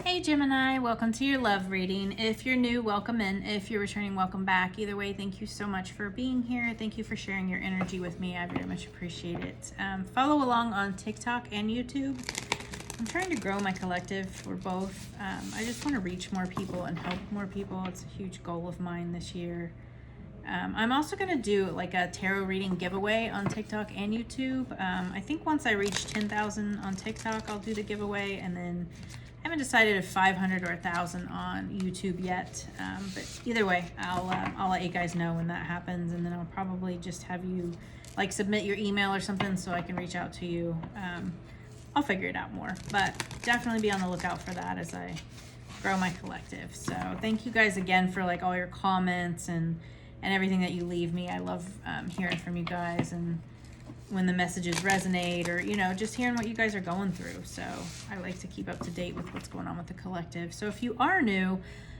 Hey Gemini, welcome to your love reading. If you're new, welcome in. If you're returning, welcome back. Either way, thank you so much for being here. Thank you for sharing your energy with me. I very much appreciate it. Follow along on TikTok and YouTube. I'm trying to grow my collective for both. I just want to reach more people and help more people. It's a huge goal of mine this year. I'm also going to do like a tarot reading giveaway on TikTok and YouTube. I think once I reach 10,000 on TikTok, I'll do the giveaway, and then I haven't decided if 500 or 1,000 on YouTube yet, but either way, I'll let you guys know when that happens, and then I'll probably just have you like submit your email or something so I can reach out to you. I'll figure it out more, but definitely be on the lookout for that as I grow my collective. So thank you guys again for like all your comments and everything that you leave me. I love hearing from you guys, and when the messages resonate, or just hearing what you guys are going through. So I like to keep up to date with what's going on with the collective. So if you are new,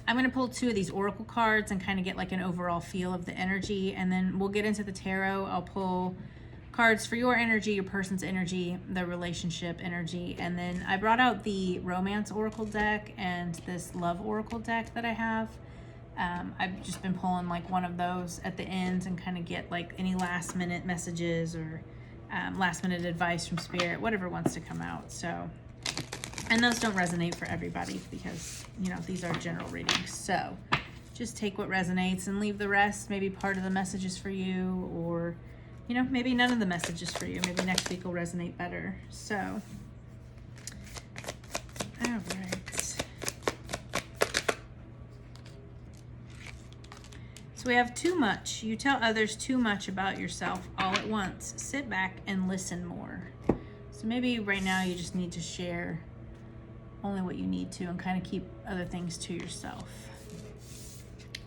I'm going to pull 2 of these oracle cards and kind of get like an overall feel of the energy, and then we'll get into the tarot. I'll pull cards for your energy, your person's energy, the relationship energy, and then I brought out the romance oracle deck and this love oracle deck that I have. I've just been pulling like one of those at the ends and kind of get like any last minute messages or last minute advice from spirit, whatever wants to come out. So, and those don't resonate for everybody because these are general readings. So just take what resonates and leave the rest. Maybe part of the messages for you, or maybe none of the messages for you. Maybe next week will resonate better. So all right. So we have too much. You tell others too much about yourself all at once. Sit back and listen more. So maybe right now you just need to share only what you need to and kind of keep other things to yourself.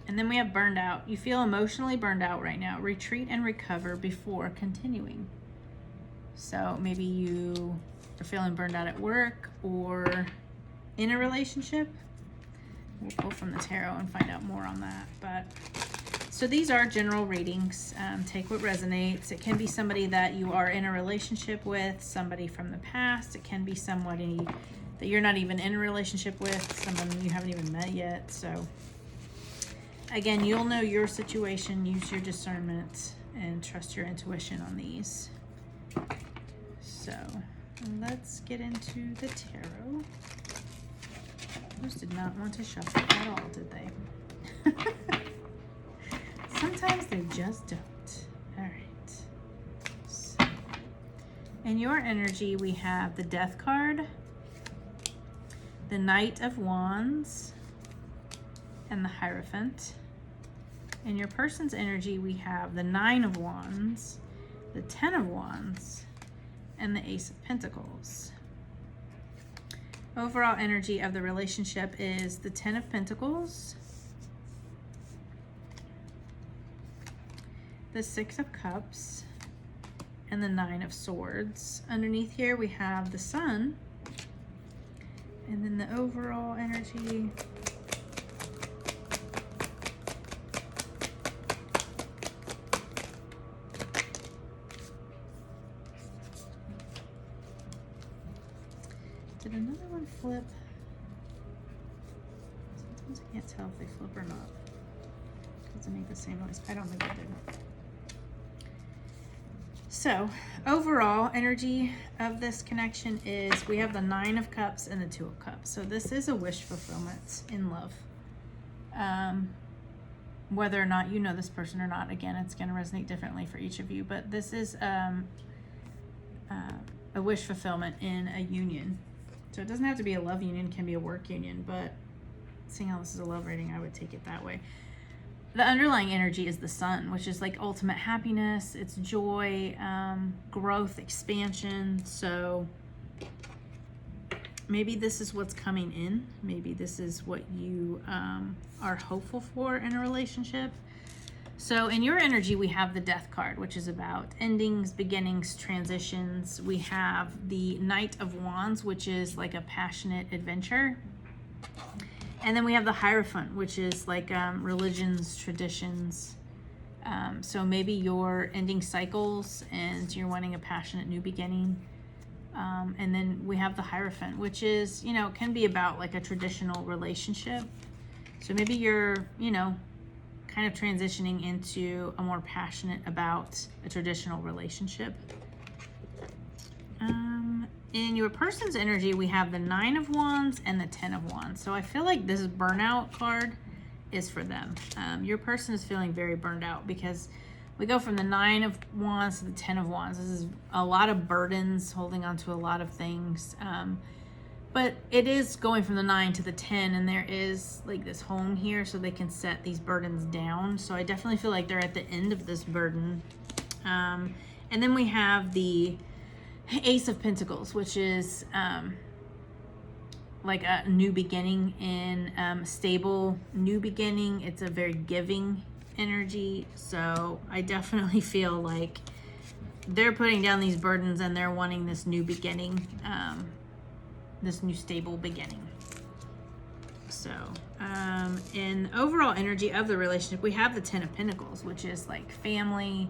And then we have burned out. You feel emotionally burned out right now. Retreat and recover before continuing. So maybe you are feeling burned out at work or in a relationship. We'll pull from the tarot and find out more on that. But so these are general readings. Take what resonates. It can be somebody that you are in a relationship with, somebody from the past. It can be somebody that you're not even in a relationship with, someone you haven't even met yet. So again, you'll know your situation. Use your discernment and trust your intuition on these. So let's get into the tarot. Those did not want to shuffle at all, did they? Sometimes they just don't. All right. So, in your energy, we have the Death card, the Knight of Wands, and the Hierophant. In your person's energy, we have the 9 of Wands, the 10 of Wands, and the Ace of Pentacles. Overall energy of the relationship is the 10 of Pentacles, the 6 of Cups, and the 9 of Swords. Underneath here we have the Sun, and then the overall energy Did another one flip? Sometimes I can't tell if they flip or not. Does it make the same noise? I don't think it did. So overall energy of this connection is we have the 9 of Cups and the 2 of Cups. So this is a wish fulfillment in love. Whether or not you know this person or not, again, it's going to resonate differently for each of you, but this is a wish fulfillment in a union. So it doesn't have to be a love union, it can be a work union, but seeing how this is a love reading, I would take it that way. The underlying energy is the Sun, which is like ultimate happiness, it's joy, growth, expansion. So maybe this is what's coming in. Maybe this is what you are hopeful for in a relationship. So in your energy, we have the Death card, which is about endings, beginnings, transitions. We have the Knight of Wands, which is like a passionate adventure. And then we have the Hierophant, which is like religions, traditions. So maybe you're ending cycles and you're wanting a passionate new beginning. And then we have the Hierophant, which is, you know, can be about like a traditional relationship. So maybe you're, you know, kind of transitioning into a more passionate about a traditional relationship. In your person's energy, we have the 9 of Wands and the 10 of Wands. So I feel like this burnout card is for them. Your person is feeling very burned out because we go from the 9 of Wands to the 10 of Wands. This is a lot of burdens, holding on to a lot of things. But it is going from the 9 to the 10, and there is like this home here so they can set these burdens down. So I definitely feel like they're at the end of this burden. And then we have the Ace of Pentacles, which is like a new beginning in stable new beginning. It's a very giving energy. So I definitely feel like they're putting down these burdens and they're wanting this new beginning, this new stable beginning. So in the overall energy of the relationship, we have the 10 of Pentacles, which is like family,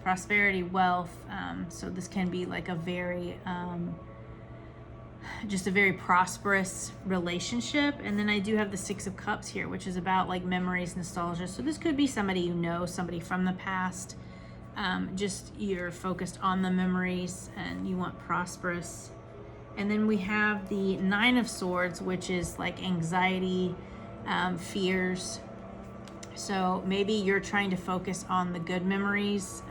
prosperity, wealth. So this can be like a very just a very prosperous relationship. And then I do have the 6 of Cups here, which is about like memories, nostalgia. So this could be somebody you know, somebody from the past. Just you're focused on the memories and you want prosperous. And then we have the 9 of Swords, which is like anxiety, fears. So maybe you're trying to focus on the good memories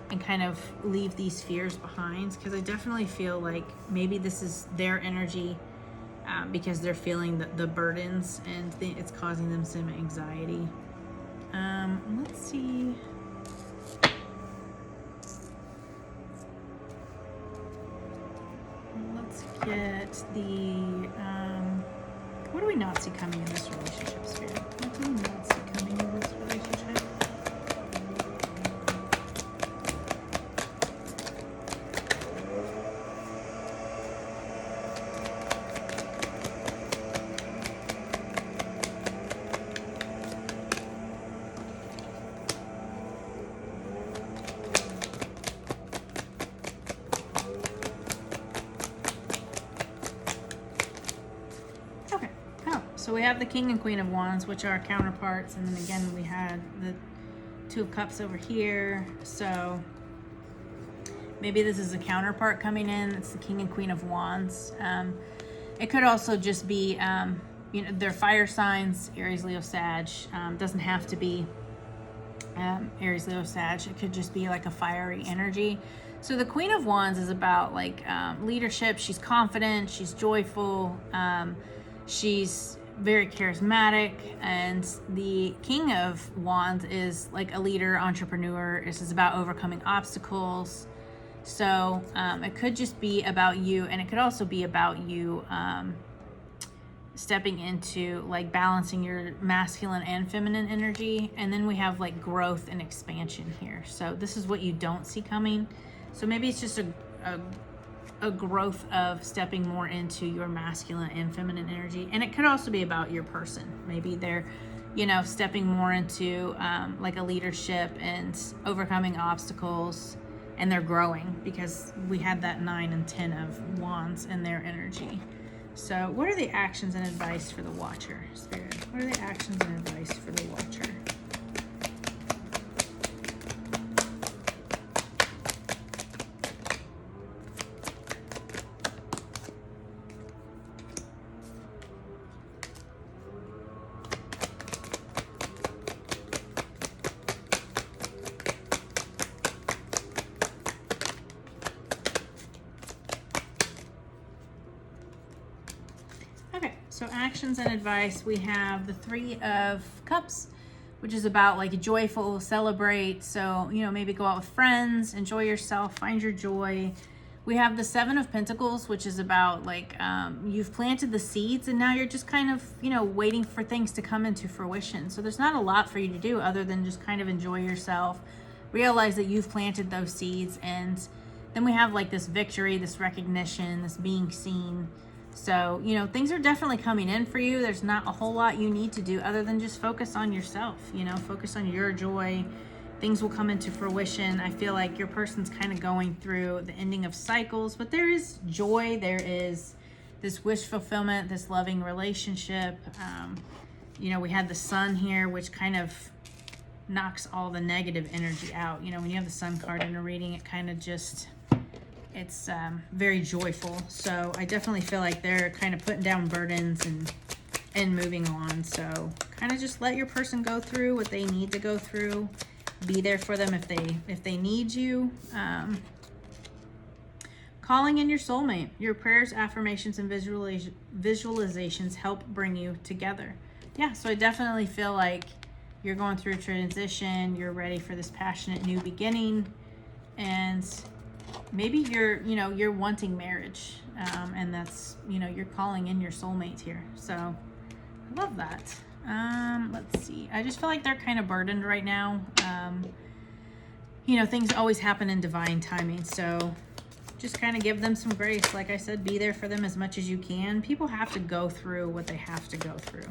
and kind of leave these fears behind, because I definitely feel like maybe this is their energy because they're feeling the burdens and it's causing them some anxiety. Let's see. Let's get the, what do we not see coming in this relationship, Spirit? What do we not see coming in this relationship? So we have the King and Queen of Wands, which are counterparts. And then again, we had the 2 of Cups over here. So maybe this is a counterpart coming in. It's the King and Queen of Wands. It could also just be, you know, they're fire signs, Aries, Leo, Sag. Doesn't have to be Aries, Leo, Sag. It could just be like a fiery energy. So the Queen of Wands is about like leadership. She's confident. She's joyful. She's very charismatic. And the King of Wands is like a leader, entrepreneur. This is about overcoming obstacles. So it could just be about you, and it could also be about you stepping into like balancing your masculine and feminine energy. And then we have like growth and expansion here. So this is what you don't see coming. So maybe it's just a growth of stepping more into your masculine and feminine energy. And it could also be about your person. Maybe they're, you know, stepping more into like a leadership and overcoming obstacles, and they're growing because we had that 9 and 10 of Wands in their energy. So what are the actions and advice for the Watcher, Spirit? What are the actions and advice for the Watcher? So actions and advice, we have the 3 of Cups, which is about like joyful, celebrate. So, you know, maybe go out with friends, enjoy yourself, find your joy. We have the 7 of Pentacles, which is about like you've planted the seeds and now you're just kind of, you know, waiting for things to come into fruition. So there's not a lot for you to do other than just kind of enjoy yourself, realize that you've planted those seeds. And then we have like this victory, this recognition, this being seen. So, you know, things are definitely coming in for you. There's not a whole lot you need to do other than just focus on yourself, you know, focus on your joy, things will come into fruition. I feel like your person's kind of going through the ending of cycles, but there is joy. There is this wish fulfillment, this loving relationship. You know, we had the sun here, which kind of knocks all the negative energy out. You know, when you have the sun card in a reading, it kind of just, it's very joyful. So I definitely feel like they're kind of putting down burdens and moving on. So kind of just let your person go through what they need to go through. Be there for them if they need you. Calling in your soulmate. Your prayers, affirmations, and visualizations help bring you together. Yeah, so I definitely feel like you're going through a transition. You're ready for this passionate new beginning, and maybe you're wanting marriage, and that's, you're calling in your soulmate here. So I love that. Let's see. I just feel like they're kind of burdened right now. Things always happen in divine timing. So just kind of give them some grace. Like I said, be there for them as much as you can. People have to go through what they have to go through,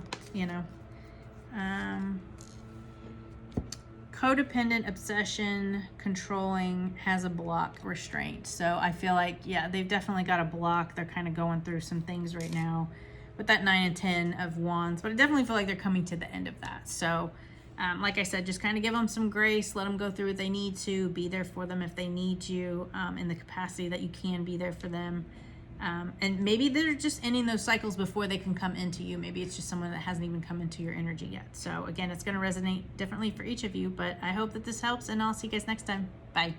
Codependent, obsession, controlling, has a block, restraint. So I feel like, yeah, they've definitely got a block. They're kind of going through some things right now with that 9 and 10 of wands, but I definitely feel like they're coming to the end of that. So like I said, just kind of give them some grace, let them go through what they need to, be there for them if they need you, in the capacity that you can be there for them. And maybe they're just ending those cycles before they can come into you. Maybe it's just someone that hasn't even come into your energy yet. So again, it's going to resonate differently for each of you, but I hope that this helps, and I'll see you guys next time. Bye.